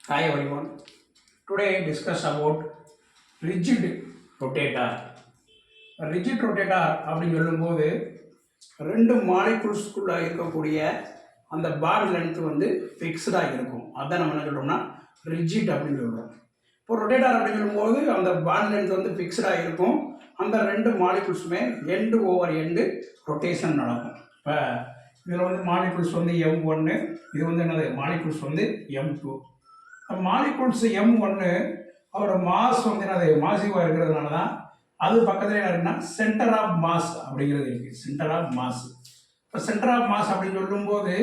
Hi everyone. Today discuss about rigid rotator. Rigid rotator அப்படின்னு சொல்லும்போது ரெண்டு மாலிகுல்ஸ்குள்ளே இருக்கக்கூடிய அந்த பாண்ட் லென்த் வந்து ஃபிக்ஸ்டாக இருக்கும். அதான் நம்ம என்ன சொல்கிறோம்னா ரிஜிட் அப்படின்னு சொல்கிறோம். இப்போ ரொட்டேட்டார் அப்படின்னு சொல்லும்போது அந்த பாண்ட் லென்த் வந்து ஃபிக்ஸ்டாக இருக்கும். அந்த ரெண்டு மாலிகுல்ஸுமே எண்டு ஓவர் எண்டு ரொட்டேஷன் நடக்கும். இப்போ இதில் வந்து மாலிகுல்ஸ் வந்து M1, இது வந்து என்னது மாலிகுல்ஸ் வந்து M2. மாலிகுல்ஸ் M1 அவரோட மாஸ் வந்து என்னது மாசிவாக இருக்கிறதுனால தான் அது பக்கத்தில் என்ன இருக்குன்னா சென்டர் ஆஃப் மாஸ் அப்படிங்கிறது இருக்குது. Centre of mass. இப்போ சென்டர் ஆஃப் மாஸ் அப்படின்னு சொல்லும்போது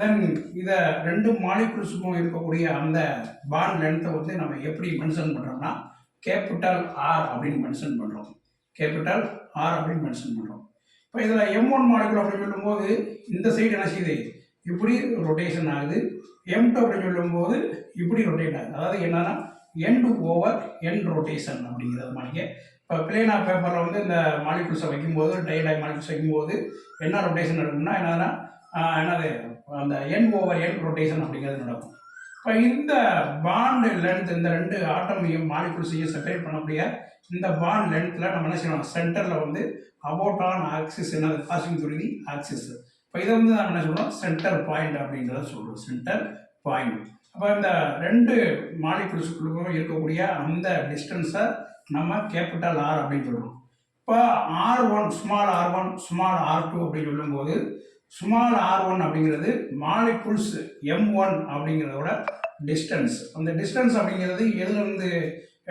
தென் இதை ரெண்டு மாலிகுல்ஸுக்கும் இருக்கக்கூடிய அந்த பாண்ட் லென்த்தை வந்து நம்ம எப்படி மென்ஷன் பண்ணுறோம்னா கேபிட்டல் ஆர் அப்படின்னு மென்ஷன் பண்ணுறோம். கேபிட்டல் ஆர் அப்படின்னு மென்ஷன் பண்ணுறோம். இப்போ இதில் M1 மாலிகுல் அப்படின்னு சொல்லும்போது இந்த சைடு என்ன செய்யுது இப்படி ரொட்டேஷன் ஆகுது. M2 அப்படின்னு சொல்லும்போது இப்படி ரொட்டேட் ஆகுது. அதாவது என்னன்னா எண்ட் ஓவர் எண்ட் ரொட்டேஷன் அப்படிங்கிறது மாதிரிங்க. இப்போ பிளேன் ஆஃப் பேப்பரில் வந்து இந்த மாலிகுல்ஸை வைக்கும்போது டைலாக் மாலிகுல்ஸ் வைக்கும்போது என்ன ரொட்டேஷன் நடக்கும்னா என்னன்னா என்னது அந்த எண்ட் ஓவர் எண்ட் ரொட்டேஷன் அப்படிங்கிறது நடக்கும். இப்போ இந்த பாண்ட் லென்த் இந்த ரெண்டு ஆட்டமையும் மாலிகுல்ஸையும் செப்பரேட் பண்ணக்கூடிய இந்த பாண்ட் லென்த்தில் நம்ம என்ன செய்யணும் சென்டரில் வந்து அபவுட் ஆன் ஆக்சிஸ் என்னது பாசிங் த்ரூ தி ஆக்சிஸ். இப்போ இதை வந்து நம்ம என்ன சொல்கிறோம் சென்டர் பாயிண்ட் அப்படின்றத சொல்கிறோம். Centre point. அப்போ இந்த ரெண்டு மாலிகுல்ஸுக்குள்ளுக்கும் இருக்கக்கூடிய அந்த டிஸ்டன்ஸை நம்ம கேபிட்டல் ஆர் அப்படின்னு சொல்கிறோம். இப்போ R1 small R1 small R2 அப்படின்னு சொல்லும்போது ஸ்மால் R1 அப்படிங்கிறது மாலிகுல்ஸ் M1 அப்படிங்கிறதோட டிஸ்டன்ஸ். அந்த டிஸ்டன்ஸ் அப்படிங்கிறது எதுலேருந்து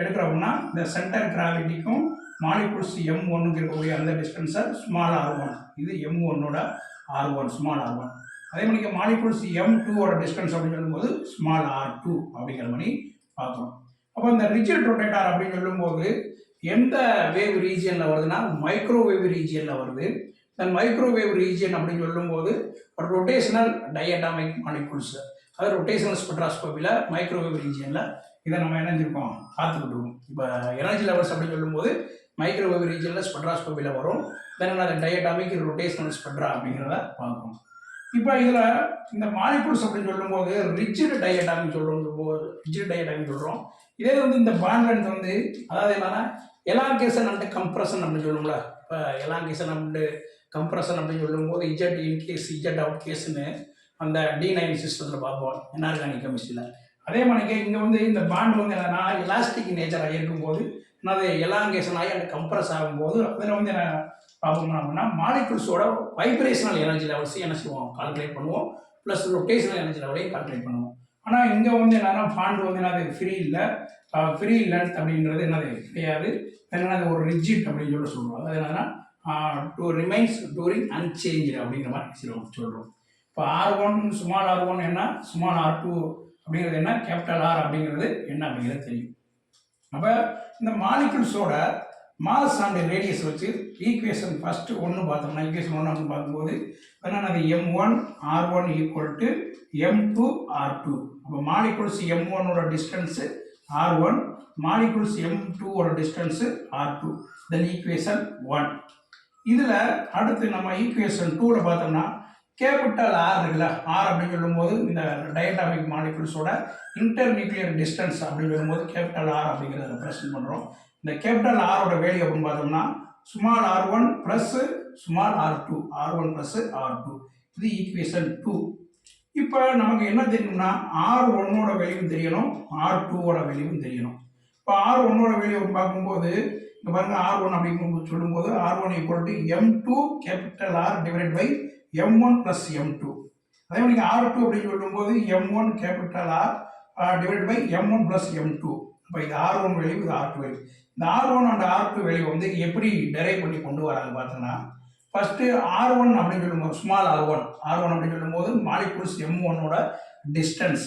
எடுக்கிறோம்னா இந்த சென்டர் கிராவிட்டிக்கும் மாலிகுல்ஸ் M1க்கு இருக்கக்கூடிய அந்த டிஸ்டன்ஸை ஸ்மால் R1, இது M1ஓட R1 ஸ்மால் R1. அதே மாதிரி மாலிகுல்ஸ் M2ஓட டிஸ்டன்ஸ் அப்படின்னு சொல்லும்போது ஸ்மால் R2 அப்படிங்கிற மாதிரி பார்க்குறோம். அப்போ இந்த ரிஜிட் ரொட்டேட்டார் அப்படின்னு சொல்லும்போது எந்த வேவ் ரீஜியனில் வருதுன்னா மைக்ரோவேவ் ரீஜியனில் வருது. தென் மைக்ரோவேவ் ரீஜியன் அப்படின்னு சொல்லும்போது ரொட்டேஷனல் டயட்டாமிக் மாலிகுல்ஸ், அதாவது ரொட்டேஷனல் ஸ்பெக்ட்ராஸ்கோபியில் மைக்ரோவேவ் ரீஜியனில் இதை நம்ம இணைஞ்சிருக்கோம் பார்த்துக்கிட்டு இருக்கோம். இப்போ எனர்ஜி லெவல்ஸ் அப்படின்னு சொல்லும்போது மைக்ரோவேவ் ரீஜியனில் ஸ்பெக்ட்ராஸ்கோபியில் வரும். தென் அது டயட்டாமிக் ரொட்டேஷனல் ஸ்பெக்ட்ரா அப்படிங்கிறத பார்க்கணும். இப்போ இதில் இந்த மாலிகுல்ஸ் அப்படின்னு சொல்லும்போது ரிஜிட் டயட்டாமிக் ரிஜிட் டயட்டாமிக் சொல்கிறோம். இதே வந்து இந்த பாண்ட் லென்த் வந்து அதாவது என்னன்னா எலாங்கேஷன் அண்ட் கம்ப்ரஷன் அப்படின்னு சொல்லுவோம்ல. இப்போ எலாங்கேஷன் அண்ட் கம்ப்ரஷன் அப்படின்னு சொல்லும்போது Z in case Z out கேஸ்ன்னு அந்த D9 சிஸ்டத்தில் பார்ப்போம் இன்ஆர்கானிக் கெமிஸ்ட்ரியில். அதே மாதிரிக்கு இங்கே வந்து இந்த பாண்ட் வந்து என்னன்னா எலாஸ்டிக் நேச்சராக இருக்கும்போது என்னது எலாங்கேஷன் ஆகி அந்த கம்ப்ரஸ் ஆகும்போது அதில் வந்து என்ன பார்ப்போம் அப்படின்னா மாலிகுல்ஸோட வைப்ரேஷனல் எனர்ஜி லெவல்ஸ் என்ன செய்வோம் கால்குலேட் பண்ணுவோம், ப்ளஸ் ரொட்டேஷனல் எனர்ஜி லெவலையும் கால்குலேட் பண்ணுவோம். ஆனால் இங்கே வந்து என்னன்னா பாண்ட் வந்து என்னது ஃப்ரீ இல்லை, ஃப்ரீ லென்த் அப்படிங்கிறது என்னது கிடையாது. என்னது ஒரு ரிஜிட் அப்படின்னு சொல்லுவோம். அது என்னன்னா டு ரிமைன்ஸ் டூரிங் அன்சேஞ்ச் அப்படிங்கிற மாதிரி சொல்கிறோம். இப்போ R1 ஸ்மால் R1 என்ன, ஸ்மால் R2 அப்படிங்கிறது என்ன, கேபிட்டல் ஆர் அப்படிங்கிறது என்ன அப்படிங்கிறது தெரியும். அப்போ இந்த மாலிகுல்ஸோட மாஸ் அண்ட் ரேடியஸ் வச்சு ஈக்குவேஷன் ஃபஸ்ட்டு ஒன்று பார்த்தோம்னா ஈக்குவேஷன் 1 அப்படின்னு பார்க்கும்போது என்னது M1 R1 equal to M2 R2. அப்போ மாலிகுல்ஸ் M1ஓட டிஸ்டன்ஸு R1, மாலிகுல்ஸ் M2ஓட டிஸ்டன்ஸு R2. Then equation 1. இதில் அடுத்து நம்ம ஈக்குவேஷன் 2ல் பார்த்தோம்னா கேபிட்டல் ஆர் இருக்குல்ல, ஆர் அப்படின்னு சொல்லும்போது இந்த டயட்டாமிக் மாலிகுல்ஸோட இன்டர் நியூக்ளியர் டிஸ்டன்ஸ் அப்படின்னு சொல்லும்போது கேபிட்டல் ஆர் அப்படிங்கிறத ரெப்ரசன்ட் பண்ணுறோம். இந்த கேபிட்டல் ஆரோட வேல்யூ அப்படின்னு பார்த்தோம்னா small R1 plus small R2, R1 plus R2. இது ஈக்குவேஷன் 2. இப்போ நமக்கு என்ன தெரியணும்னா R1ஓட வேல்யூவும் தெரியணும், R2ஓட வேல்யூவும் தெரியணும். இப்போ R1ஓட வேல்யூ பார்க்கும்போது இங்கே பாருங்க R1 அப்படின்னு சொல்லும்போது R1 equal to M2 capital R divide by M1 plus M2. அதே மாதிரி R2 அப்படின்னு சொல்லும்போது M1 capital R divide by M1 plus M2. இப்போ இது R1 வேல்யூ, இது R2 வேல்யூ. இந்த R1 அண்ட் R2 வேல்யூ வந்து எப்படி டெரைவ் பண்ணி கொண்டு வராங்க பார்த்தோன்னா ஃபஸ்ட்டு R1 அப்படின்னு சொல்லும்போது ஸ்மால் R1 அப்படின்னு சொல்லும்போது மாலிகுல்ஸ் M1ஓட டிஸ்டன்ஸ்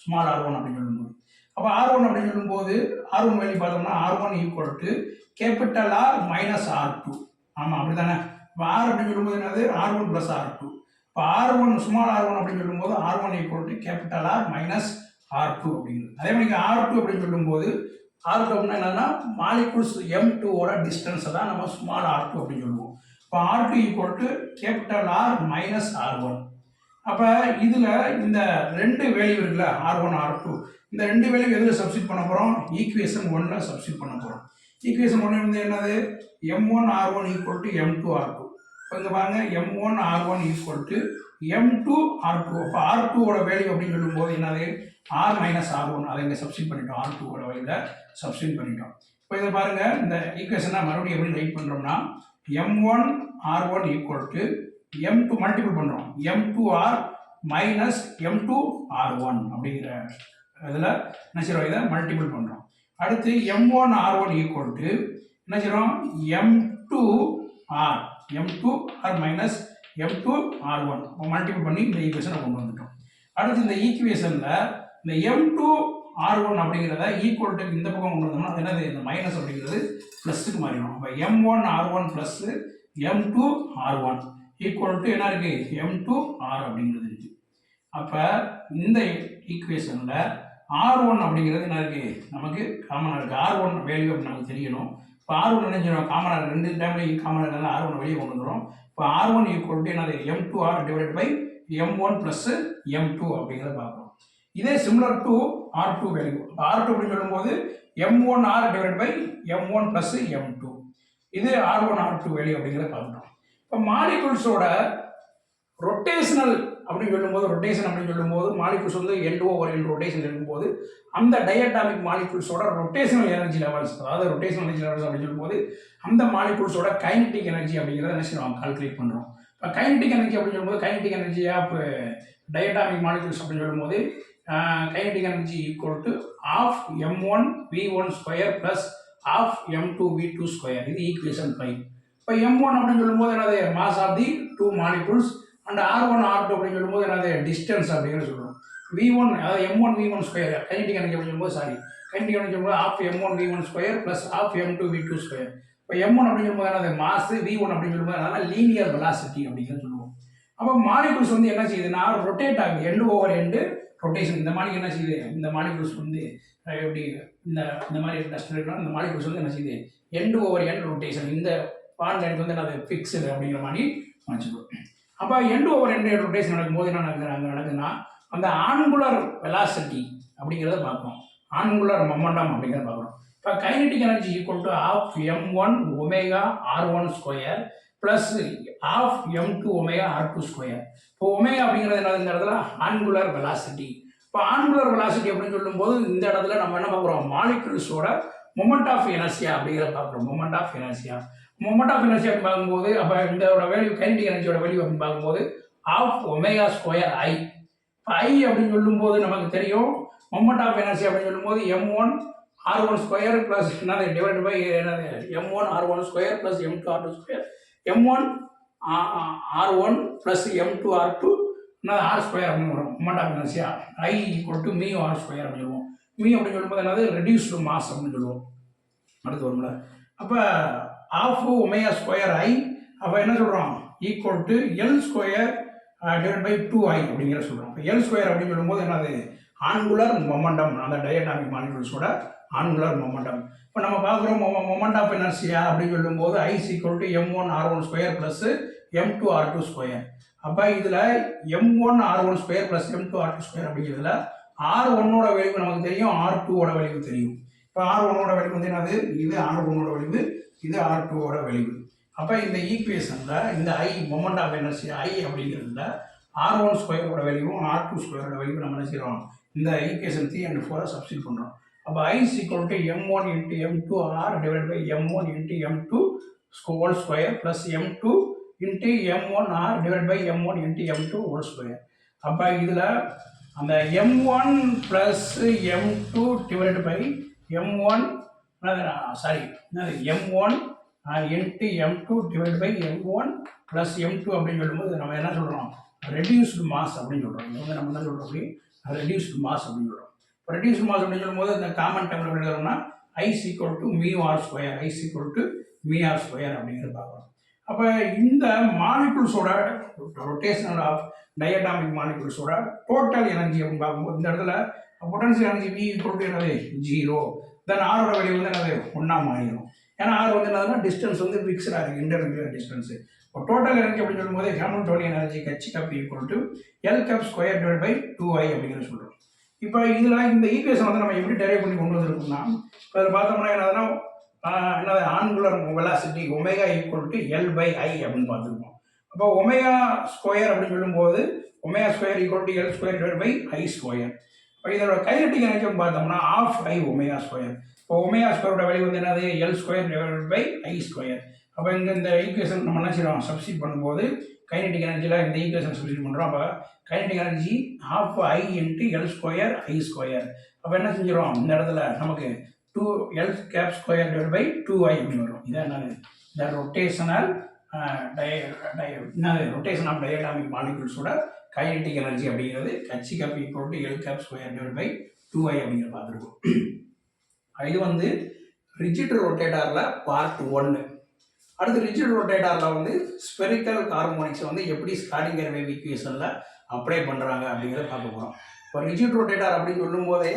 ஸ்மால் R1 அப்படின்னு சொல்லும்போது. அப்போ R1 அப்படின்னு சொல்லும்போது R1 வேல்யூ பார்த்தோம்னா R1 equal to capital R minus R2. ஆமாம் அப்படி தானே. இப்போ R அப்படின்னு சொல்லும்போது என்னது R1 ப்ளஸ் R2. இப்போ R1 ஸ்மால் R1 அப்படின்னு சொல்லும்போது R1 equal to capital R minus R2 அப்படிங்கிறது. அதே மாதிரி R2 அப்படின்னு சொல்லும்போது R2 அப்படின்னா என்னன்னா மாலிகுல்ஸ் M2ஓட டிஸ்டன்ஸை தான் நம்ம ஸ்மால் R2 அப்படின்னு சொல்லுவோம். இப்போ R2 equal to capital R minus R1. அப்போ இதில் இந்த ரெண்டு வேல்யூ இருக்குல்ல R1 R2 இந்த ரெண்டு வேல்யூ எதில் சப்ஸ்டிட் பண்ண போகிறோம் ஈக்குவேஷன் 1ல் சப்ஸ்டிட் பண்ண போகிறோம். ஈக்குவேஷன் 1 வந்து என்னது M1 R1 equal to M2 R2. இப்போ இங்கே பாருங்கள் M1 R1 equal to M2 R2. அப்போ R2ஓட வேல்யூ அப்படின்னு சொல்லும்போது என்னது R மைனஸ் R1 அதை இங்கே சப்ஸ்டிட் பண்ணிட்டோம். R2ஓட வேல்யூவில் சப்ஸ்டிட் பண்ணிட்டோம். இப்போ இதை பாருங்கள் இந்த ஈக்குவேஷனை மறுபடியும் எப்படி ரைட் பண்ணுறோம்னா M1 R1 equal to M2 multiple பண்ணுறோம் M2R மைனஸ் M2 R1 அப்படிங்கிற இதில் என்ன செய்கிறோம் இதை மல்டிபிள் பண்ணுறோம். அடுத்து M1 R1 ஈக்குவல் டு என்ன செய்கிறோம் M2R minus M2 R1 multiple பண்ணி இந்த ஈக்குவேஷனை கொண்டு வந்துட்டோம். அடுத்து இந்த ஈக்குவேஷனில் இந்த M2 R1 அப்படிங்கிறத ஈக்குவல் டு இந்த பக்கம் கொண்டு வந்தோம்னா அது என்னது இந்த மைனஸ் அப்படிங்கிறது ப்ளஸ்ஸுக்கு மாறிடும். அப்போ M1 R1 plus M2 R1 equal to என்ன இருக்குது M2R அப்படிங்கிறது இருக்குது. அப்போ இந்த ஈக்குவேஷனில் R1 அப்படிங்கிறது என்ன இருக்குது நமக்கு காமனாக இருக்குது. R1 வேல்யூ அப்படின்னு நமக்கு தெரியணும். இப்போ R1 நினைச்சிடும் காமனாக ரெண்டு டைம்லையும் காமனாக இருந்தால் R1 வெளியே கொண்டு வந்துடும். இப்போ R1 ஈக்குவல் டு என்னது M2R divide by M1 plus M2 அப்படிங்கிறத பார்க்குறோம். இதே similar to R2 value. R2 அப்படின்னு சொல்லும்போது M1R divide by M1 plus M2 இது R1 R2 வேல்யூ அப்படிங்கிறத பார்க்குறோம். இப்போ மாலிகுல்ஸோட ரொட்டேஷனல் அப்படின்னு சொல்லும்போது மாலிகுல்ஸ் வந்து end-over-end ரொட்டேஷன் இருக்கும்போது அந்த டயட்டாமிக் மாலிகுல்ஸோட ரொட்டேஷனல் எனர்ஜி லெவல்ஸ் அதாவது ரொட்டேஷனல் எனர்ஜி லெவல்ஸ் அப்படின்னு சொல்லும்போது அந்த மாலிகுல்ஸோட கைனடிக் எனர்ஜி அப்படிங்கிறத என்ன செய்யணும் கால்குலேட் பண்ணுறோம். இப்போ கைனடிக் எனர்ஜி அப்படின்னு சொல்லும்போது kinetic energy of diatomic molecules அப்படின்னு சொல்லும்போது kinetic energy equal to of M1 V1 square plus of M2 V2 square இது ஈக்குவேஷன் 5. இப்போ M1 அப்படின்னு சொல்லும்போது என்னது mass of the two molecules and R1 R2 அப்படின்னு சொல்லும்போது என்னது டிஸ்டன்ஸ் அப்படிங்கிறது சொல்கிறோம். V1 அதாவது M1 V1 square kinetic energy அப்படின்னு சொல்லும்போது கைனடிக் எனர்ஜி சொல்லும்போது of M1 V1 square plus of M2 V2 square. இப்போ M1 அப்படின்னு சொல்லும்போது என்னது மாஸ் V1 அப்படின்னு சொல்லும்போது அதனால் லீனியர் வெலாசிட்டி அப்படிங்கிறது சொல்லுவோம். அப்போ மாலிகுல்ஸ் வந்து என்ன செய்யுதுன்னா ரொட்டேட் ஆகுது end-over-end ரொட்டேஷன். இந்த மாதிரி என்ன செய்யுது இந்த மாலிகுல்ஸ் வந்து எப்படி இந்த மாதிரி டஸ்ட் இருக்குன்னா இந்த மாலிகுல்ஸ் வந்து என்ன செய்யுது end-over-end ரொட்டேஷன். இந்த பாயிண்ட் எனக்கு வந்து என்னது ஃபிக்ஸ்டு அப்படிங்கிற மாதிரி வச்சுக்கோம். அப்போ end-over-end ரொட்டேஷன் நடக்கும்போது என்ன நடக்குதுன்னா அந்த ஆங்குலர் வெலாசிட்டி அப்படிங்கிறத பார்ப்போம். ஆங்குலர் மொமெண்டம் அப்படிங்கிறத பார்க்குறோம். இப்போ kinetic energy equal to of M1 omega R1 square plus of M2 omega R2 square. இப்போ ஒமேகா அப்படிங்கிறது என்னது இந்த இடத்துல ஆங்குலர் வெலாசிட்டி. இப்போ ஆங்குலர் வெலாசிட்டி அப்படின்னு சொல்லும்போது இந்த இடத்துல நம்ம என்ன பார்க்குறோம் மாலிகுல்ஸோட மொமெண்ட் ஆஃப் எனர்ஜியா அப்படிங்கிறத பார்க்குறோம். மொமெண்ட் ஆஃப் எனர்ஜியா அப்படின்னு பார்க்கும்போது அப்போ இதோட வேல்யூ கைனடிக் எனர்ஜியோட வேல்யூ அப்படின்னு பார்க்கும்போது ஆஃப் ஒமேகா ஸ்கொயர் I. இப்போ I அப்படின்னு சொல்லும்போது நமக்கு தெரியும் மொமெண்ட் ஆஃப் எனர்ஜி அப்படின்னு சொல்லும்போது M1 R1 ஸ்கொயர் ப்ளஸ் என்னது டிவைட் பை என்னது M1 R1 square plus M2 R2 square M1 R1 plus M2 R2 என்னது R ஸ்கொயர் அப்படின்னு வரும். மொமெண்ட் ஆஃப் எனர்ஜியா I equal to mu R square அப்படின்னு சொல்லுவோம். மியூ அப்படின்னு சொல்லும்போது என்னது ரெடியூஸ்டு மாஸ் அப்படின்னு சொல்லுவோம். அடுத்து வரும்ல அப்போ ஆஃப் ஒமேகா ஸ்கொயர் I அப்போ என்ன சொல்கிறோம் equal to L square divide by 2I அப்படிங்கிற சொல்கிறோம். இப்போ L ஸ்கொயர் அப்படின்னு சொல்லும்போது என்னது ஆங்குலர் மொமெண்டம் அந்த டயட்டாமிக் மாலிகுல்ஸோட ஆங்குலர் மொமெண்டம். இப்போ நம்ம பார்க்குறோம் மொமெண்ட் ஆஃப் எனர்ஜியா அப்படின்னு சொல்லும்போது I equal to M1 R1 square plus M2 R2 square. அப்போ இதில் M1 R1 square plus M2 R2 square அப்படிங்கிறதுல R1ஓட வேல்யூ நமக்கு தெரியும், R2ஓட வேல்யூ தெரியும். இப்போ R1ஓட வேல்யூ வந்து என்னது இது R1ஓட வேல்யூ, இது R2ஓட வேல்யூ. அப்போ இந்த ஈக்குவேஷனில் இந்த I moment of energy I அப்படிங்கிறதுல R1 ஸ்கொயரோட வேல்யூவும் R2 ஸ்கொயரோட வேல்யூ நம்ம என்ன செய்கிறோம் இந்த ஈக்குவேஷன் 3 and 4 சப்ஸ்டிட் பண்ணுறோம். அப்போ I equal to M1 into M2 R divide by M1 into M2 whole square plus M2 into M1 R divide by M1 into M2 whole square. அப்போ இதில் அந்த M1 plus M2 divide by M1 M1 into M2 divide by M1 plus M2 அப்படின்னு சொல்லும்போது நம்ம என்ன சொல்கிறோம் reduced mass அப்படின்னு சொல்கிறோம். இது வந்து நம்ம என்ன சொல்கிறோம் அப்படி ரெடியூஸ்டு மாஸ் அப்படின்னு சொல்கிறோம். இப்போ ரெடியூஸ்டு மாஸ் அப்படின்னு சொல்லும்போது இந்த காமன் டைமில் எப்படி எழுதுறோம்னா I equal to mu R square equal to mu R square அப்படிங்கிறது பார்க்குறோம். அப்போ இந்த மாலிகுல்ஸோட ரொட்டேஷனல் ஆஃப் டயட்டாமிக் மாலிகுல்ஸோட டோட்டல் எனர்ஜி அப்படின்னு பார்க்கும்போது இந்த இடத்துல potential energy V equal to என்னது 0. தென் ஆரோட வேல்யூ வந்து என்னது 1 மாறிடும். ஏன்னா ஆர் வந்து என்னதுன்னா டிஸ்டன்ஸ் வந்து ஃபிக்ஸ்டாக இருக்குது, இன்டர்நியூக்ளியர் டிஸ்டன்ஸு. இப்போ டோட்டல் எனர்ஜி அப்படின்னு சொல்லும்போது Hamiltonian energy H cap equal to L cap square divide by 2i அப்படிங்கிறது சொல்கிறோம். இப்போ இதில் இந்த ஈக்குவேஷன் வந்து நம்ம எப்படி டெரைவ் பண்ணி கொண்டு வந்திருக்கோம்னா, இப்போ அதில் பார்த்தோம்னா என்னதுன்னா என்னது angular velocity omega equal to L by I அப்படின்னு பார்த்துருக்கோம். அப்போ ஒமேகா ஸ்கொயர் அப்படின்னு சொல்லும்போது omega square equal to L square divide by I square. இப்போ இதோட கைனடிக் எனர்ஜி பார்த்தோம்னா ஆஃப் ஐ ஒமேகா ஸ்கொயர். இப்போ ஒமேகா ஸ்கொயரோட வேல்யூ வந்து என்னது L square divide by I square. அப்போ இங்கே இந்த ஈக்குவேஷன் நம்ம என்ன செய்யறோம், சப்ஸ்டிட் பண்ணும்போது கைனடிக் எனர்ஜியில் இந்த ஈக்குவேஷன் சப்ஸ்டிட் பண்ணுறோம். அப்போ kinetic energy of I into L square I square. அப்போ என்ன செஞ்சிடும், இந்த இடத்துல நமக்கு 2l cap square divided by 2i அப்படின்னு வரும். இதான் என்னது, இந்த ரொட்டேஷனல் ரொட்டேஷன் ஆஃப் டயடாமிக் மாலிகுல்ஸோட கைனடிக் எனர்ஜி அப்படிங்கிறது H cap equal to L cap square divide by 2i அப்படிங்கிற பார்த்துருக்கோம். இது வந்து ரிஜிட் ரொட்டேட்டரில் பார்ட் 1. அடுத்து ரிஜிட் ரொட்டேட்டரில் வந்து ஸ்பெரிக்கல் ஹார்மோனிக்ஸை வந்து எப்படி ஸ்காடிங்கர் வேவ் ஈக்குவேஷனில் அப்ளை பண்ணுறாங்க அப்படிங்கிறத பார்க்க போகிறோம். இப்போ ரிஜிட் ரொட்டேட்டர் அப்படின்னு சொல்லும் போதே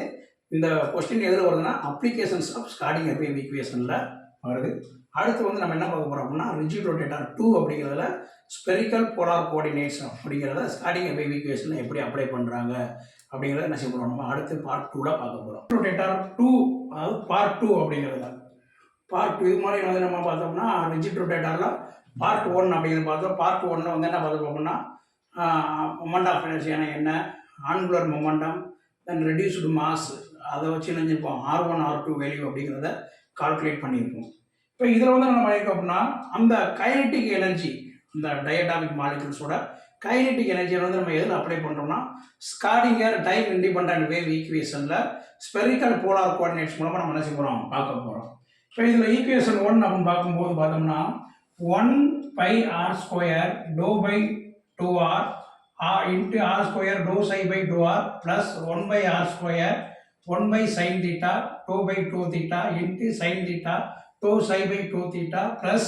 இந்த கொஸ்டின் எதில் வருதுன்னா அப்ளிகேஷன்ஸ் ஆஃப் ஸ்காடிங்கர் வேவ் ஈக்குவேஷனில் வருது. அடுத்து வந்து நம்ம என்ன பார்க்க போகிறோம் அப்படின்னா ரிஜிட் ரொட்டேட்டர் 2 அப்படிங்கிறதுல ஸ்பெரிக்கல் போலார் கோஆர்டினேட்ஸ் அப்படிங்கிறத ஸ்காடிங்கர் வேவ் ஈக்குவேஷனில் எப்படி அப்ளை பண்ணுறாங்க அப்படிங்கிறத என்ன செய்ய போகிறோம், நம்ம அடுத்து பார்ட் 2ல் பார்க்க போகிறோம். ரொட்டேட்டர் 2 அதாவது பார்ட் 2 அப்படிங்கிறது பார்ட் 2. இது மாதிரி வந்து நம்ம பார்த்தோம்னா ரிஜிட் ரொட்டேட்டரில் பார்ட் 1 அப்படிங்கிறது பார்த்தோம். பார்ட் 1ல் வந்து என்ன பார்த்தோம் அப்படின்னா மொமெண்ட் ஆஃப் எனர்ஜியான என்ன, ஆங்குலர் மொமெண்டம், தென் ரெடியூஸ்டு மாஸ், அதை வச்சு நினைஞ்சிருப்போம் R1 R2 வேல்யூ அப்படிங்கிறத கால்குலேட் பண்ணியிருப்போம். இப்போ இதில் வந்து நம்ம பண்ணியிருக்கோம் அப்படின்னா அந்த கைனடிக் எனர்ஜி, இந்த டயடாமிக் மாலிகுல்ஸோட கைனடிக் எனர்ஜியை வந்து நம்ம எதில் அப்ளை பண்ணுறோம்னா ஸ்காடிங்கர் டைம் இண்டிபெண்டன்ட் வேவ் ஈக்குவேஷனில் ஸ்பெரிக்கல் போலார் கோஆர்டினேட்ஸ் மூலமாக நம்ம என்ன செய்ய போகிறோம், பார்க்க போகிறோம். இப்போ இதில் ஈக்குவேஷன் 1 அப்படின்னு பார்க்கும்போது பார்த்தோம்னா 1πr ஸ்கொயர் டோ by 2r into r square dou psi by 2r plus 1 by r square 1 by sin theta 2 by 2 theta into sin theta 2 psi by 2 theta plus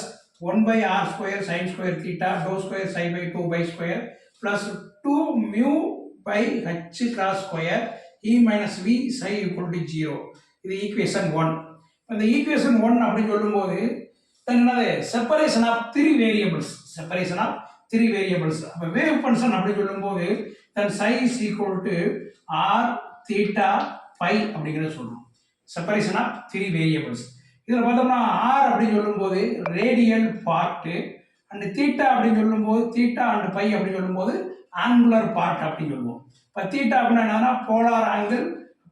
1 by r square sin square theta dou square psi by 2 by square plus 2 mu by h cross square e minus v psi equal to 0. இது equation 1. இந்த equation 1 அப்படின்னு சொல்லும்போது என்னது separation of 3 variables, separation of 3 variables. அப்போ wave function அப்படி சொல்லும்போது தன் psi is equal to R theta phi அப்படிங்கிறத சொல்லுவோம். Separation of 3 variables. இதில் பார்த்தோம்னா ஆர் அப்படின்னு சொல்லும்போது ரேடியல் பார்ட்டு, அண்ட் தீட்டா அப்படின்னு சொல்லும்போது தீட்டா அண்ட் பை அப்படின்னு சொல்லும்போது ஆங்குலர் பார்ட் அப்படின்னு சொல்லுவோம். இப்போ தீட்டா அப்படின்னா என்னன்னா போலார் ஆங்கிள்,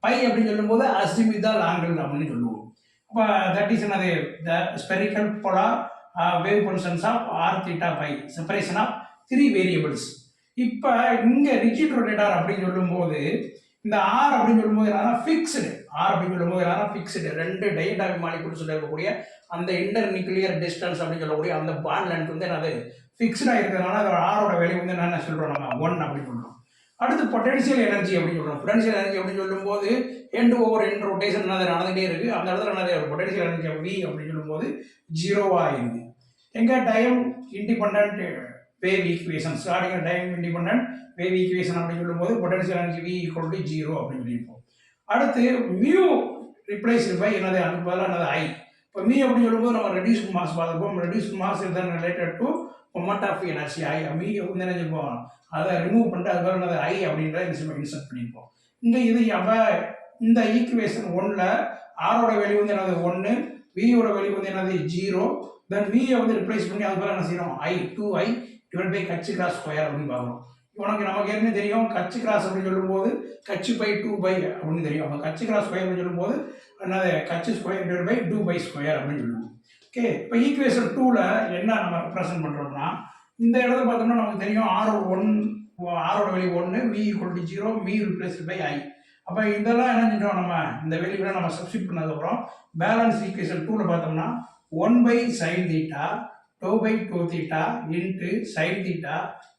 பை அப்படின்னு சொல்லும்போது அசிமிதல் ஆங்கிள் அப்படின்னு சொல்லுவோம். அப்போ தட் இஸ் என்னது த spherical polar wave functions of r theta phi, separation of 3 variables. இப்போ இங்கே ரிஜிட் ரொட்டேட்டர் அப்படின்னு சொல்லும்போது இந்த ஆர் அப்படின்னு சொல்லும்போது என்னன்னா ஃபிக்ஸ்டு, ஆர் அப்படின்னு சொல்லும்போது என்னன்னா ஃபிக்ஸ்டு, 2 டயடாமிக் மாலிகுல்ஸில் இருக்கக்கூடிய அந்த இன்டர் நியூக்ளியர் டிஸ்டன்ஸ் அப்படின்னு சொல்லக்கூடிய அந்த பாண்ட் லென்த் வந்து என்னது ஃபிக்ஸ்டாக இருக்கிறதுனால அதோட ஆரோட வேல்யூ வந்து என்ன சொல்கிறோம், நம்ம 1 அப்படின்னு சொல்கிறோம். அடுத்து பொட்டன்ஷியல் எனர்ஜி அப்படின்னு சொல்கிறோம். பொட்டன்ஷியல் எனர்ஜி அப்படின்னு சொல்லும்போது எண்ட் ஓவர் எண்ட் ரொட்டேஷன் என்னது நடந்துகிட்டே இருக்குது. அந்த இடத்துல என்னது பொட்டன்ஷியல் எனர்ஜி வி அப்படின்னு சொல்லும்போது 0வாக இருக்குது. எங்கே time independent wave equation, starting time independent wave equation அப்படின்னு சொல்லும்போது potential energy V equal to 0 அப்படின்னு சொல்லியிருப்போம். அடுத்து மியூ ரிப்ளேஸ் பை என்னது அதுக்கு பதிலாக என்னது ஐ. இப்போ மீ அப்படின்னு சொல்லும்போது நம்ம ரெடியூஸ்டு மாஸ் பார்த்துப்போம். ரெடியூஸ்டு மாஸ் இஸ் தான் related to moment of energy I. மீ வந்து என்ன செஞ்சுப்போம், அதை ரிமூவ் பண்ணிட்டு அது பதிலாக என்னது ஐ அப்படின்றத இன்சர்ட் பண்ணியிருப்போம். இங்கே இது அப்போ இந்த ஈக்குவேஷன் 1ல் ஆரோட வேல்யூ வந்து என்னது 1, வியோட வேல்யூ வந்து என்னது 0. தென் வியை வந்து ரிப்ளேஸ் பண்ணி அது போல என்ன செய்யணும், ஐ 2i டிவைட் பை கட்சி கிராஸ் ஸ்கொயர் அப்படின்னு பார்க்கணும். உனக்கு நமக்கு ஏற்கனவே தெரியும் கட்சி கிராஸ் அப்படின்னு சொல்லும்போது கட்சி பை 2 அப்படின்னு தெரியும். அப்போ கட்சி கிராஸ் ஸ்கொயர் அப்படின்னு சொல்லும்போது என்னது கட்சி ஸ்கொயர் டிவைட் பை 2 ஸ்கொயர் அப்படின்னு சொல்லுவோம். ஓகே, இப்போ ஈக்குவேஷன் 2ல் என்ன நம்ம ரெப்ரசன்ட் பண்ணுறோம்னா இந்த இடத்துல பார்த்தோம்னா நமக்கு தெரியும் ஆரோட value 1, V equal to 0, mu replace by I. அப்போ இதெல்லாம் என்ன செஞ்சோம், நம்ம இந்த வேல்யூவை நம்ம சப்ஸ்டிட் பண்ணதுக்கப்புறம் பேலன்ஸ் ஈக்குவேஷன் 2ல் பார்த்தோம்னா 1 by sin theta 2 by 2 theta into sin theta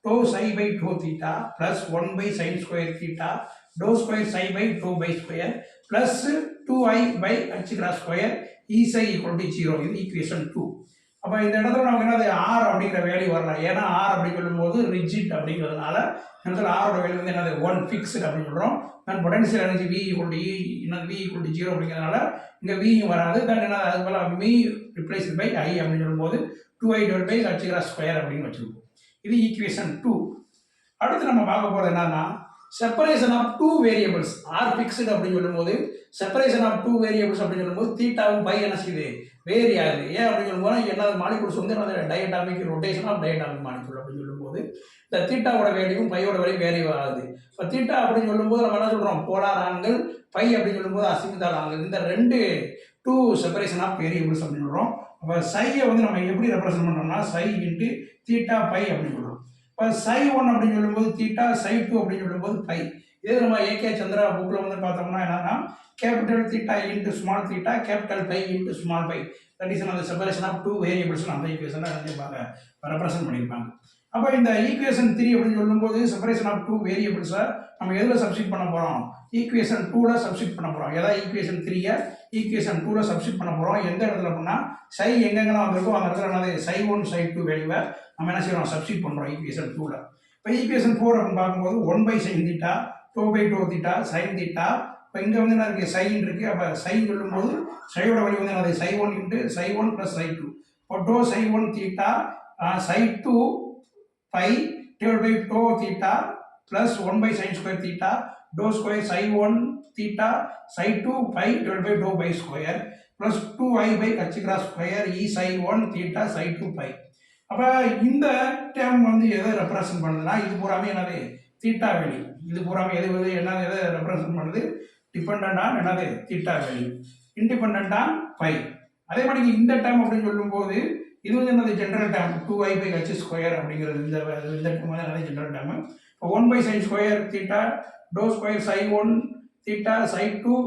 2 psi by 2 theta plus 1 by sin square theta dou square psi by 2 by square plus 2i by h cross square e psi equal to 0. இது equation 2. அப்போ இந்த இடத்துல நமக்கு என்னது R அப்படிங்கிற value வரலாம். ஏன்னா R அப்படின்னு சொல்லும்போது ரிஜிட் அப்படிங்கிறதுனால இந்த இடத்துல ஆரோட வேல்யூ வந்து என்னது 1 ஃபிக்ஸ்டு அப்படின்னு சொல்கிறோம். Then potential energy V equal to என்னது V ஈக்குவல் டு 0 அப்படிங்கிறதுனால இங்கே வியும் வராது. தென் என்ன அது போல் மீ ரிப்ளேஸ் பை I அப்படின்னு சொல்லும்போது 2I divide by h cross square அப்படின்னு வச்சுருக்கோம். இது ஈக்குவேஷன் 2. அடுத்து நம்ம பார்க்க போகிறது என்னன்னா separation of two variables are fixed அப்படின்னு சொல்லும்போது செப்பரேஷன் ஆஃப் டூ வேரியபிள்ஸ் அப்படின்னு சொல்லும்போது தீட்டாவும் பை என்ன செய்யுது வேரி ஆகுது. ஏன் அப்படின்னு சொல்லும்போது என்ன மாலிகுல்ஸ் வந்து என்னது diatomic rotation of diatomic molecule அப்படின்னு சொல்லும்போது இந்த தீட்டாவோட வேல்யூவும் பையோட வேல்யூ வேரி ஆகுது. இப்போ தீட்டா அப்படின்னு சொல்லும்போது நம்ம என்ன சொல்கிறோம் போலார் ஆங்கிள், பை அப்படின்னு சொல்லும்போது அசிமிதால் ஆங்கிள். இந்த ரெண்டு டூ செப்பரேஷன் ஆஃப் வேரியபிள்ஸ் அப்படின்னு சொல்கிறோம். அப்போ சையை வந்து நம்ம எப்படி ரெப்ரசென்ட் பண்ணுறோம்னா சை இன்ட்டு தீட்டா பை அப்படின்னு சொல்கிறோம். இப்போ சை 1 அப்படின்னு சொல்லும்போது தீட்டா, சை 2 அப்படின்னு சொல்லும்போது பை. இதே நம்ம ஏகே சந்திரா புக்கில் வந்து பார்த்தோம்னா என்னன்னா capital theta into small theta, capital by into small phi. That is அந்த செப்பரேஷன் ஆஃப் டூ வேரியபிள்ஸ் அந்த ஈக்குவேஷனை நினைப்பாங்க ரெப்ரசென்ட் பண்ணியிருப்பாங்க. அப்போ இந்த ஈக்குவேஷன் 3 அப்படின்னு சொல்லும்போது செப்பரேஷன் ஆஃப் டூ வேரியபிள்ஸை நம்ம எதில் சப்ஸ்டிட் பண்ண போகிறோம்? ஈக்குவேஷன் 2ல் சப்ஸ்டிட் பண்ண போகிறோம். ஏதாவது ஈக்குவேஷன் 3யை ஈக்குவேஷன் 2ல் சப்ஸ்டிட் பண்ண போகிறோம். எந்த இடத்துல அப்படின்னா சை எங்கெங்கெல்லாம் வந்திருக்கோ அந்த இடத்துல என்னது சை 1 சை 2 வேல்யூவை நம்ம என்ன செய்யறோம் சப்ஸ்டிட் பண்ணுறோம் ஈக்குவேஷன் 2ல். இப்போ ஈக்குவேஷன் 4 அப்படின்னு பார்க்கும்போது 1/sin theta 2/2 theta sine theta. இப்போ இங்கே வந்து என்ன இருக்குது சைன் இருக்குது. அப்போ சைன் சொல்லும்போது சையோட வேல்யூ வந்து என்னது சை 1 இன்ட்டு சை 1 ப்ளஸ் சை 2. இப்போ டோ psi 1 theta psi 2 phi divide by டோ theta plus 1/sin square theta டோ square psi 1 theta psi 2 phi divide by டோ phi square plus 2I by h cross square E psi 1 theta psi 2 phi. அப்போ இந்த term வந்து எதை represent பண்ணுதுன்னா இது பூராமே என்னது தீட்டா வேல்யூ. இது பூராமே எது வந்து என்னது எதை ரெப்ரசன்ட் பண்ணுது டிபெண்ட் ஆன் என்னது theta value, independent on phi. அதே மாதிரி இந்த டேர்ம் அப்படின்னு சொல்லும்போது இது வந்து என்னது general term 2I by h square அப்படிங்கிறது இந்த டேர்ம் வந்து என்னது ஜென்ரல் டேர்ம். இப்போ 1/sin ஸ்கொயர் தீட்டா டோ square psi 1 theta psi 2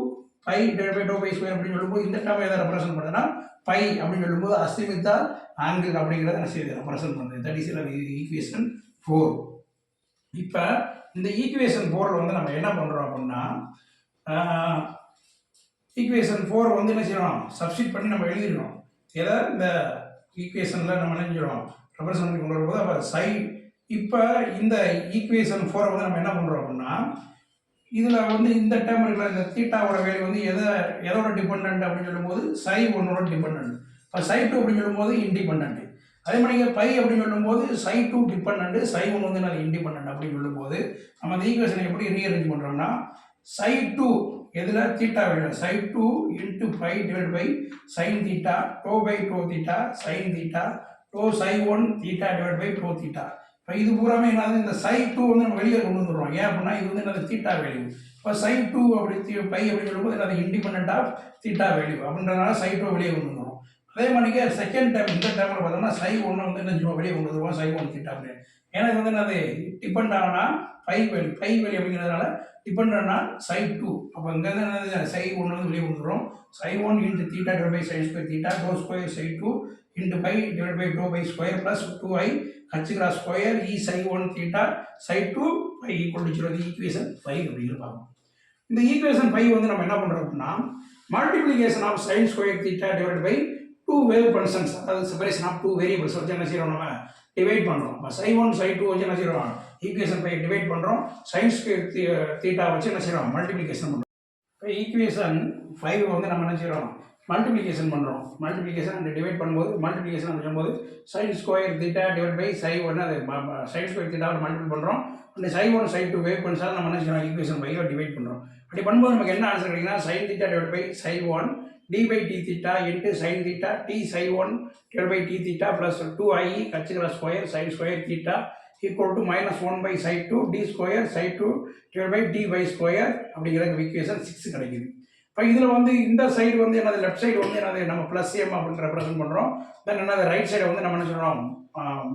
phi divide by டோ பை ஸ்கொயர் அப்படின்னு சொல்லும்போது இந்த டேர்ம் எதை ரெப்ரசன்ட் பண்ணுதுன்னா பை அப்படின்னு சொல்லும்போது அசிமித்தால் ஆங்கிள் அப்படிங்கிறத என்ன செய்யுது ரெப்ரசன்ட் பண்ணுது. That is equation 4. இப்போ இந்த ஈக்குவேஷன் 4ல் வந்து நம்ம என்ன பண்ணுறோம் அப்படின்னா ஈக்குவேஷன் 4 வந்து என்ன செய்யறோம் சப்ஸ்டிட் பண்ணி நம்ம எழுதிடுறோம். ஏதோ இந்த ஈக்குவேஷனில் நம்ம என்ன செய்யறோம் ரெப்ரசன்ட் பண்ணி கொண்டு வரும்போது அப்போ சை. இப்போ இந்த ஈக்குவேஷன் 4 வந்து நம்ம என்ன பண்ணுறோம் அப்படின்னா இதில் வந்து இந்த டேர்ம் இருக்கிற இந்த தீட்டாவோட வேல்யூ வந்து எதோட டிபெண்ட் அப்படின்னு சொல்லும்போது சை 1ஓட டிபெண்ட். இப்போ சை 2 அப்படின்னு சொல்லும்போது இண்டிபெண்ட். அதே மாதிரி பை அப்படின்னு சொல்லும்போது சை 2 டிபெண்ட், சை 1 வந்து நான் இண்டிபெண்ட் அப்படின்னு சொல்லும்போது நம்ம அந்த ஈக்குவேஷனை எப்படி ரீஅரேஞ்ச் பண்ணுறோம்னா சை 2 எதில் theta value psi 2 into phi divide by sine theta டோ பை டோ தீட்டா சைன் தீட்டா டோ சை 1 தீட்டா டிவைட் பை டோ தீட்டா. இப்போ இது பூராமே என்னது இந்த சை 2 வந்து நம்ம வெளியே கொண்டு வந்துடுறோம். ஏன் அப்படின்னா இது வந்து என்னது தீட்டா வேல்யூ. இப்போ சை 2 அப்படி பை அப்படின்னு சொல்லும்போது என்னது இண்டிபெண்ட் ஆஃப் தீட்டா வேல்யூ அப்படின்றதுனால சை 2 வெளியே கொண்டு வந்துடும். அதே மாதிரிக்கே செகண்ட் டைம் இந்த டைமில் பார்த்தோம்னா சை 1 வந்து என்ன செய்வோம் வெளியே கொண்டு வந்துடுவோம் சை 1 தீட்டா அப்படின்னு. ஏன்னா இது வந்து என்னது டிபெண்ட் ஆனா பை வேல்யூ அப்படிங்கிறதுனால டிபெண்ட் ஆனா சை 2. அப்போ இங்கே வந்து என்னது சை 1 வந்து வெளியே வந்துடுறோம். Psi 1 into theta divide by sine square theta டோ square psi 2 into phi divide by டோ phi square plus 2I h cross square E psi 1 theta psi 2 phi equal to 0. Equation 5 அப்படின்னு பார்ப்போம். இந்த ஈக்குவேஷன் 5 வந்து நம்ம என்ன பண்ணுறோம் அப்படின்னா multiplication of sine square theta divide by two wave functions அதாவது செப்பரேஷன் ஆஃப் டூ வேரியபிள்ஸ் வச்சு என்ன செய்யறோம் நம்ம டிவைட் பண்ணுறோம். இப்போ சை 1 சை 2 வச்சு என்ன செய்யறோம் ஈக்குவேஷன் 5 டிவைட் பண்ணுறோம். சைன் ஸ்கொயர் தீட்டா வச்சு என்ன செய்யறோம் மல்டிப்ளிகேஷன் பண்ணுறோம். இப்போ ஈக்குவேஷன் 5 வந்து நம்ம என்ன செய்யறோம் மல்டிப்ளிகேஷன் பண்ணுறோம். மல்டிப்ளிகேஷன் அந்த டிவைட் பண்ணும்போது மல்டிப்ளிகேஷன் பண்ணும்போது sine square theta divide by psi 1 அது சைன் ஸ்கொயர் தீட்டாவை மல்டிபிள் பண்ணுறோம். அந்த சை 1 சை 2 வேவ் ஃபங்க்ஷன் நம்ம என்ன செய்யறோம் ஈக்குவேஷன் 5 டிவைட் பண்ணுறோம். அப்படி பண்ணும்போது நமக்கு என்ன ஆன்சர் கிடைக்குன்னா sine theta divide by psi 1 d by d theta into sin theta t psi 1 divided by t theta plus 2I h cross square sin square theta equal to minus 1 by psi 2 d square psi 2 divided by d by square அப்படிங்கிற equation 6 கிடைக்குது. இப்போ இதில் வந்து இந்த side வந்து என்னது left side வந்து என்னது நம்ம ப்ளஸ் எம் அப்படின்னு ரெப்ரசென்ட் பண்ணுறோம். தென் என்னது ரைட் சைடை வந்து நம்ம என்ன சொல்கிறோம்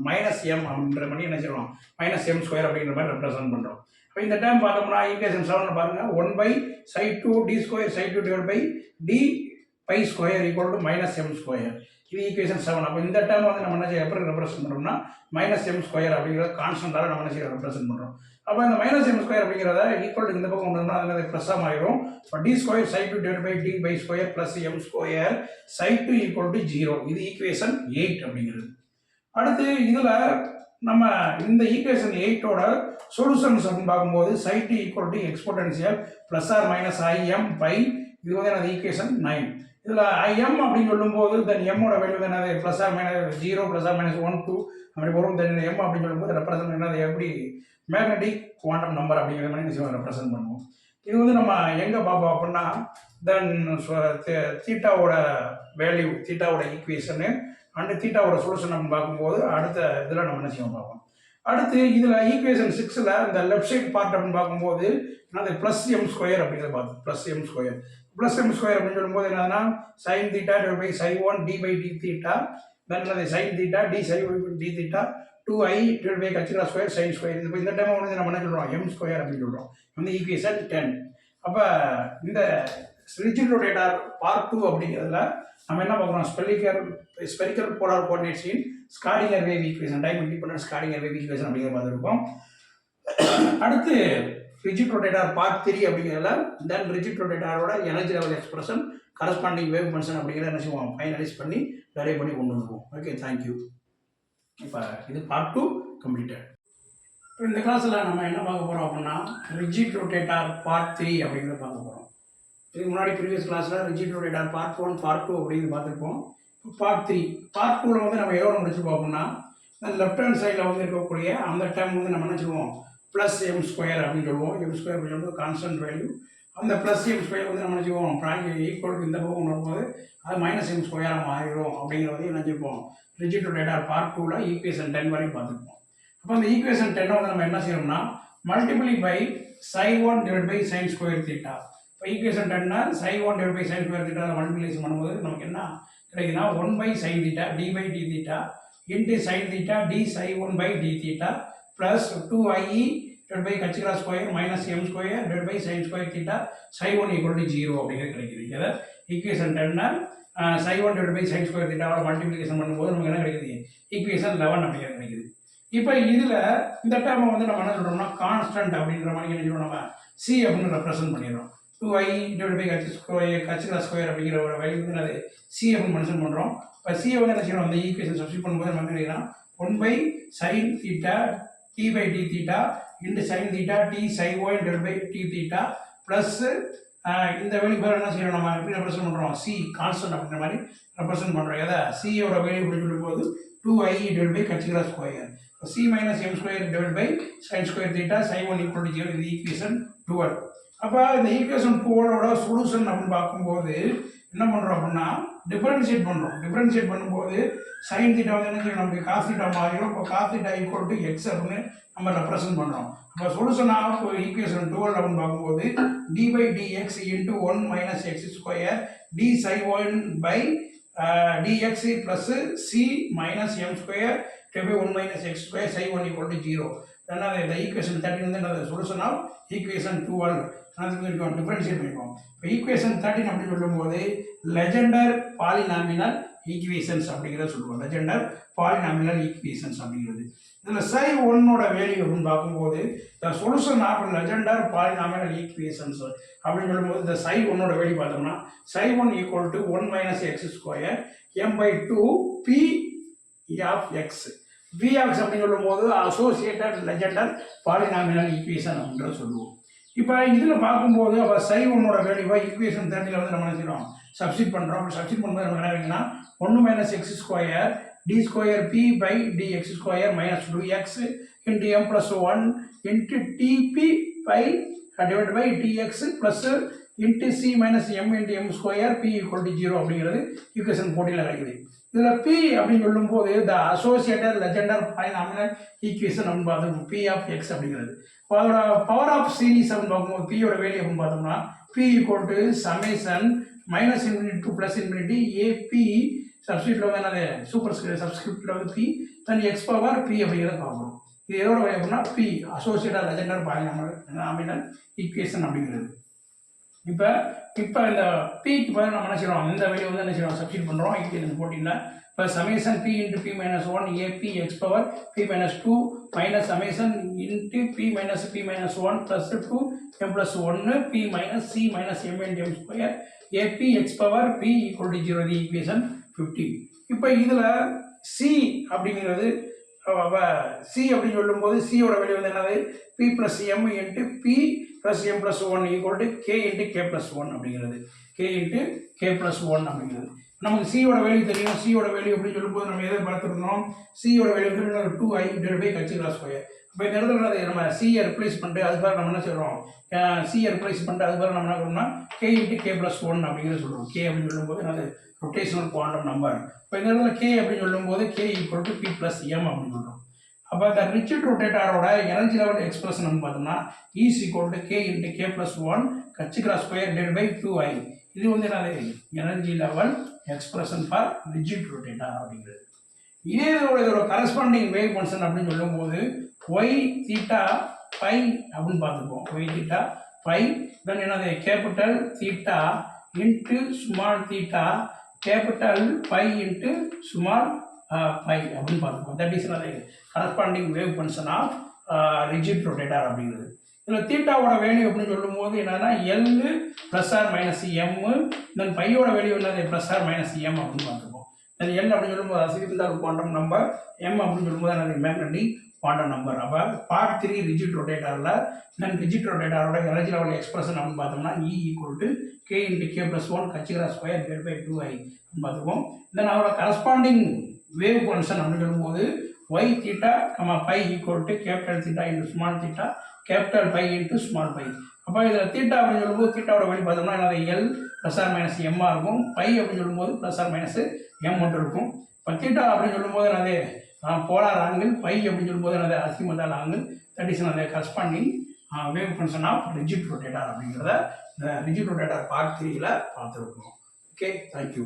மைனஸ் எம் அப்படின்ற மாதிரி என்ன சொல்கிறோம் மைனஸ் எம் ஸ்கொயர் அப்படிங்கிற மாதிரி ரெப்ரசென்ட் பண்ணுறோம். இப்போ இந்த டைம் பார்த்தோம்னா ஈக்குவேஷன் 7 பாருங்கள் 1 by psi 2 d square psi 2 divided by d phi square equal to minus M square. இது ஈக்குவேஷன் 7. அப்போ இந்த டேர்ம் வந்து நம்ம என்ன செய்ய எப்படி ரெப்ரசென்ட் பண்ணுறோம்னா மைனஸ் எம் ஸ்கொயர் அப்படிங்கிற கான்ஸ்டன்டால நம்ம என்ன செய்ய ரெப்ரசென்ட் பண்ணுறோம். அப்போ இந்த மைனஸ் எம் ஸ்கொயர் அப்படிங்கிறத ஈக்குவல் இந்த பக்கம் கொண்டு வந்தோம்னா அது ப்ளஸ்ஸாக மாறிடும். இப்போ D square psi two divide by D phi square plus M square psi two equal to 0. இது ஈக்குவேஷன் 8 அப்படிங்கிறது. அடுத்து இதில் நம்ம இந்த ஈக்குவேஷன் 8ஓட சொல்யூஷன்ஸ் அப்படின்னு பார்க்கும்போது psi D equal to exponential plus R minus IM phi, இது வந்து எனது ஈக்குவேஷன் 9. இதில் ஐஎம் அப்படின்னு சொல்லும்போது தென் எம்மோட வேல்யூ என்னது plus R minus 0 plus R minus 1 2 அப்படி வரும். தென் எம் அப்படின்னு சொல்லும்போது ரெப்ரசன்ட் என்னது எப்படி மேக்னெட்டிக் குவாண்டம் நம்பர் அப்படிங்கிற மாதிரி நிச்சயமாக ரெப்ரசன்ட் பண்ணுவோம். இது வந்து நம்ம எங்கே பார்ப்போம் அப்படின்னா தென் தீட்டாவோட வேல்யூ தீட்டாவோட ஈக்குவேஷனு அண்டு தீட்டாவோட சொல்யூஷன் அப்படின்னு பார்க்கும்போது அடுத்த இதில் நம்ம என்ன செய்வோம் பார்ப்போம். அடுத்து இதில் ஈக்குவேஷன் 6ல் இந்த லெஃப்ட் சைட் பார்ட் அப்படின்னு பார்க்கும்போது அது ப்ளஸ் எம் ஸ்கொயர் அப்படிங்கிறத பார்த்தோம். ப்ளஸ் எம் ஸ்கொயர் அப்படின்னு சொல்லும்போது என்னன்னா sine theta divide by psi 1 D by D theta then அது sine theta D psi D theta 2i divide by கச்சிரா ஸ்கொயர் சைன் ஸ்கொயர். இப்போ இந்த டைம் வந்து நம்ம என்ன சொல்கிறோம் எம் ஸ்கொயர் அப்படின்னு சொல்கிறோம். வந்து ஈக்குவேஷன் 10. அப்போ இந்த ரிஜிட் ரொட்டேட்டர் பார்ட் 2 அப்படிங்கிறதுல நம்ம என்ன பார்க்குறோம் ஸ்பெரிக்கல் போலார் கோஆர்டினேட்ஸின் Schrodinger wave equation time independent Schrodinger wave equation அப்படிங்கிற மாதிரி இருக்கும். அடுத்து ரிஜிட் ரொட்டேட்டர் பார்ட் 3 அப்படிங்கிறதுல தென் ரிஜிட் ரொட்டேட்டரோட energy level expression corresponding wave function அப்படிங்கிறத என்ன செய்வோம் ஃபைனலைஸ் பண்ணி டெரைவ் பண்ணி கொண்டு வந்துருவோம். Okay, thank you. இப்போ இது பார்ட் 2 கம்ப்ளீட்டட். இப்போ இந்த கிளாஸில் நம்ம என்ன பார்க்க போகிறோம் அப்படின்னா ரிஜிட் ரொட்டேட்டர் பார்ட் 3 அப்படிங்கிறத பார்க்க போகிறோம். இதுக்கு முன்னாடி ப்ரீவியஸ் கிளாஸில் ரிஜிட் ரொட்டேட்டர் பார்ட் 1 பார்ட் 2 அப்படின்னு பார்த்துருப்போம். இப்போ பார்ட் 3 பார்ட் 2ல் வந்து நம்ம எவ்வளோ முடிச்சிருப்போம் அப்படின்னா லெஃப்ட் ஹேண்ட் சைடில் வந்து இருக்கக்கூடிய அந்த டைம் வந்து நம்ம என்ன சொல்லுவோம் ப்ளஸ் எம் ஸ்கொயர் அப்படின்னு சொல்லுவோம். எம் ஸ்கொயர் அப்படின்னு சொல்லும்போது கான்ஸ்டன்ட் வேல்யூ. அந்த ப்ளஸ் எம் ஸ்கொயர் வந்து நம்ம என்ன செய்வோம் ப்ராக்கெட் ஈக்குவலுக்கு இந்த பக்கம் வரும்போது அது மைனஸ் எம் ஸ்கொயராக மாறிடும் அப்படிங்கிறதையும் என்ன செய்வோம் ரிஜிட் ரொட்டேட்டர் பார்ட் 2ல் ஈக்குவேஷன் 10 வரையும் பார்த்துருப்போம். அப்போ அந்த ஈக்குவேஷன் 10 வந்து நம்ம என்ன செய்யணும்னா multiply by psi 1 divide by sine square theta. இப்போ ஈக்குவேஷன் 10னா psi 1 divide by sine square theta multiplication பண்ணும்போது நமக்கு என்ன கிடைக்குதுன்னா 1 by sine theta D by D theta into sine theta D psi 1 by D theta plus 2i divide by கச்சிரா square minus M square divide by sine square theta psi 1 equal to 0 அப்படிங்கிறது கிடைக்குது. இதை equation 10னா psi 1 divide by sine square தீட்டாவோட multiplication பண்ணும்போது நமக்கு என்ன கிடைக்குது ஈக்குவேஷன் 11 அப்படிங்கிறது கிடைக்குது. இப்போ இதில் இந்த டைம் வந்து நம்ம என்ன சொல்கிறோம்னா கான்ஸ்டன்ட் அப்படின்ற மாதிரி என்ன சொல்கிறோம் நம்ம சி அப்படின்னு ரெப்ரசன்ட் பண்ணிடுறோம். 2i டிவைட் பை கச்சிரா ஸ்கொயர் அப்படிங்கிற ஒரு வேல்யூ வந்து அது சி அப்படின்னு மென்ஷன் பண்ணுறோம். இப்போ சியை வந்து என்ன செய்யணும் அந்த ஈக்குவேஷன் சப்ஸ்டிட் பண்ணும்போது நம்ம என்ன கிடைக்கிறோம் 1 by sine theta D by D theta into sine theta D psi 1 divide by D theta plus இந்த வேல்யூ பேர் என்ன செய்யணும் நம்ம எப்படி ரெப்ரசன்ட் பண்ணுறோம் சி கான்ஸ்டன்ட் அப்படின்ற மாதிரி ரெப்ரசன்ட் பண்ணுறோம். எதை சியோட வேல்யூ எப்படி சொல்லும்போது 2i டிவைட் பை கச்சிரா square C minus M square divide by sine square theta psi 1 equal to 0. இது ஈக்குவேஷன் 12. அப்போ இந்த ஈக்குவேஷன் 12ஓட சொல்யூஷன் அப்படின்னு பார்க்கும்போது என்ன பண்ணுறோம் அப்படின்னா டிஃபரன்ஷியேட் பண்ணும்போது சைன் தீட்டா வந்து என்ன செய்யணும் நமக்கு காஸ் தீட்டா மாறிடும். இப்போ cos theta equal to X அப்படின்னு நம்ம ரெப்ரசன்ட் பண்ணுறோம். அப்போ சொல்யூஷன் ஆஃப் ஈக்குவேஷன் 12 அப்படின்னு பார்க்கும்போது D by D X into 1 minus X square D psi 1 by dx plus c minus m square divided by 1 minus x square psi 1 equal to 0. Then the equation 13 is the solution of equation 12. Another we will differentiate பண்ணிப்போம். இப்போ equation 13 அப்படி சொல்லும்போது Legendre polynomial equations அப்படிங்கறத சொல்லுவோம். Legendre polynomial equations அப்படிங்கிறது. இதுல psi 1 ஓட value அப்படின்னு பார்க்கும்போது the solution of Legendre polynomial equations அப்படின்னு சொல்லும்போது இந்த psi 1 ஓட வேல்யூ பார்த்தோம்னா psi 1 equal to 1 minus x square m by 2 p of x. v of x அப்படின்னு சொல்லும்போது associated Legendre polynomial equation அப்படிங்கறத சொல்லுவோம். இப்போ இதில் பார்க்கும்போது அப்போ psi 1 ஓட வேல்யூவை ஈக்குவேஷன் 13 வந்து நம்ம என்ன செய்யறோம் சப்ஸ்டிட் பண்ணுறோம். அப்படி சப்ஸ்டிட் பண்ணும்போது நம்ம என்ன கிடைக்குன்னா 1 minus X square D square P by D X square minus 2x into M plus 1 into D P by divide by D X plus into C minus M into M square P equal to 0 அப்படிங்கிறது equation 14 கிடைக்குது. இதில் P அப்படின்னு சொல்லும்போது the associated Legendre polynomial equation அப்படின்னு பார்த்தோம் P of X அப்படிங்கிறது. அதோட power of series அப்படின்னு பார்க்கும்போது பியோட வேல்யூ அப்படின்னு பார்த்தோம்னா P equal to summation minus infinity to plus infinity AP சப்ஸ்கிரிப்டில் வந்து என்னது சூப்பர் சப்ஸ்கிரிப்டில் வந்து பி தன் எக்ஸ் பவர் பி அப்படிங்கிறத பார்க்கணும். இது எதோட வேல்யூ அப்படின்னா P associated Legendre polynomial equation அப்படிங்கிறது. இப்போ இப்போ இந்த பிக்கு பதில் நம்ம என்ன செய்யறோம், இந்த வேல்யூ வந்து என்ன செய்யறோம், சப்ஸ்டிட் பண்ணுறோம் ஈக்குவேஷன் போட்டிங்கன்னா. இப்போ summation P into P minus one A B X power P minus two minus summation into P minus one plus two M plus ஒன்று P minus C minus M into M square A B X power P equal to 0 the equation 15. இப்போ இதில் C அப்படிங்கிறது C அப்படின்னு சொல்லும்போது சியோட value வந்து என்னது, P plus M into P plus M plus one equal to K into K plus one அப்படிங்கிறது, K into K plus one அப்படிங்கிறது. நமக்கு சியோட வேல்யூ தெரியும். சியோட வேல்யூ அப்படின்னு சொல்லும்போது நம்ம எதை பார்த்துருந்தோம், சியோட வேல்யூ வந்து 2i divide by H cross square. இப்போ இந்த இடத்துல நம்ம சியை ரிப்ளேஸ் பண்ணிட்டு அது பேர் நம்ம என்ன சொல்கிறோம், சியை ரிப்ளேஸ் பண்ணிட்டு அது பேர் நம்ம என்ன பண்ணோம்னா K into K plus one அப்படிங்கிறது சொல்கிறோம். கே அப்படின்னு சொல்லும்போது என்னது, ரொட்டேஷனல் குவாண்டம் நம்பர். இப்போ இந்த இடத்துல கே அப்படின்னு சொல்லும்போது K equal to P plus M அப்படின்னு சொல்கிறோம். அப்போ இந்த ரிஜிட் ரொட்டேட்டரோட எனர்ஜி லெவல் எக்ஸ்பிரஷன் பார்த்தோம்னா is equal to K into K plus one H cross square divide by 2i. இது வந்து என்னது, energy level expression for rigid rotator அப்படிங்கிறது. இதோட கரஸ்பாண்டிங் வேவ் ஃபங்க்ஷன் அப்படின்னு சொல்லும்போது ஒய் தீட்டா பை அப்படின்னு பார்த்துப்போம். ஒய் தீட்டா பை தென் என்னது, capital theta into small theta capital by into small pi அப்படின்னு பார்த்துப்போம். தட் இஸ் என்னது, corresponding wave function of rigid rotator அப்படிங்கிறது. இதில் தீட்டாவோட வேல்யூ அப்படின்னு சொல்லும்போது என்னன்னா L plus R minus M, then பையோட வேல்யூ என்னது ப்ளஸ் ஆர் மைனஸ் எம் அப்படின்னு பார்த்துப்போம். தென் எல் அப்படின்னு சொல்லும்போது அசிலிண்டர் குவாண்டம் நம்பர், எம் அப்படின்னு சொல்லும்போது என்னது மேக்னெட்டிக் குவாண்டம் நம்பர். அப்போ பார்ட் 3 ரிஜிட் ரொட்டேட்டரில் தென் ரிஜிட் ரொட்டேட்டரோட எனர்ஜி லெவல் எக்ஸ்பிரஷன் அப்படின்னு பார்த்தோம்னா E equal to K into K plus one H cross square divide by 2i அப்படின்னு பார்த்துப்போம். தென் அதோட கரஸ்பாண்டிங் வேவ் ஃபங்க்ஷன் அப்படின்னு சொல்லும்போது Y theta phi equal to capital theta into small theta capital by into small phi. அப்போ இதில் theta அப்படின்னு சொல்லும்போது தீட்டாவோட வேல்யூ பார்த்தோம்னா என்னது எல் ப்ளஸ் ஆர் மைனஸ் எம்மாக இருக்கும். பை அப்படின்னு சொல்லும்போது ப்ளஸ் ஆர் மைனஸ் எம் மட்டும் இருக்கும். இப்போ தீட்டா அப்படின்னு சொல்லும்போது என்னது போலார் ஆங்கிள், பை அப்படின்னு சொல்லும்போது என்னது அசிமதால் ஆங்கிள். தட் இஸ் என்னது corresponding wave function of rigid rotator அப்படிங்கிறத இந்த ரிஜிட் ரொட்டேட்டர் பார்ட் 3ல் பார்த்துருக்கோம். Okay, thank you.